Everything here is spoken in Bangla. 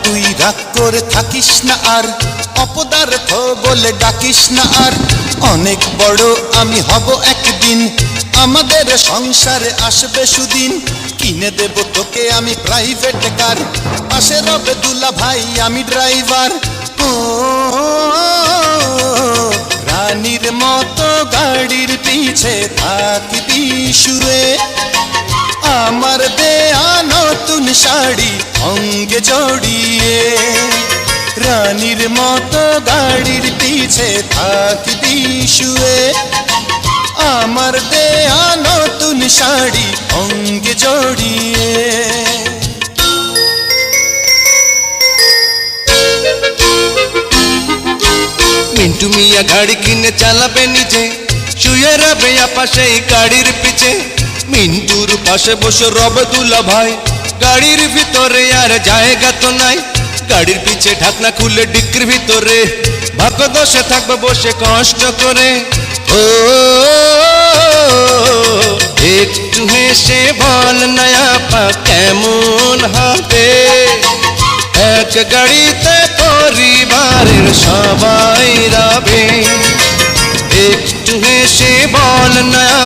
তুই রাগ করে থাকিস না আর, অপদার্থ বলে ডাকিস না আর। অনেক বড় আমি হব একদিন, আমাদের সংসারে আসবে সুদিন। কিনে দেব তোকে আমি প্রাইভেট কার, পাশে রবে দুলা ভাই আমি ড্রাইভার। ও রানীর মতো গাড়ির পিছে থাকবি শুয়ে, আমার দেয়া নতুন শাড়ি অঙ্গে জড়িয়ে। রানীর মতো গাড়ির পিছে থাকবি শুয়ে, আমার দেয়া নতুন শাড়ি অঙ্গে জড়িয়ে। মিন্টু মিয়া গাড়ি কিনে চালাবে নিজে, শুয়ে রবে পাশে গাড়ির পিছে। মিন্টুর পাশে বসে রবে দুলা ভাই, গাড়ির ভিতরে আর জায়গা তো নাই। গাড়ির পিছে ঢাকনা খুলে ডিক্কির ভিতরে ভাগ্য দশে থাকবে বসে কষ্ট করে। ও একটু হেসে বল না আপা কেমন হবে, এক গাড়িতে পরিবারের সবাই রবে। একটু হেসে বল না।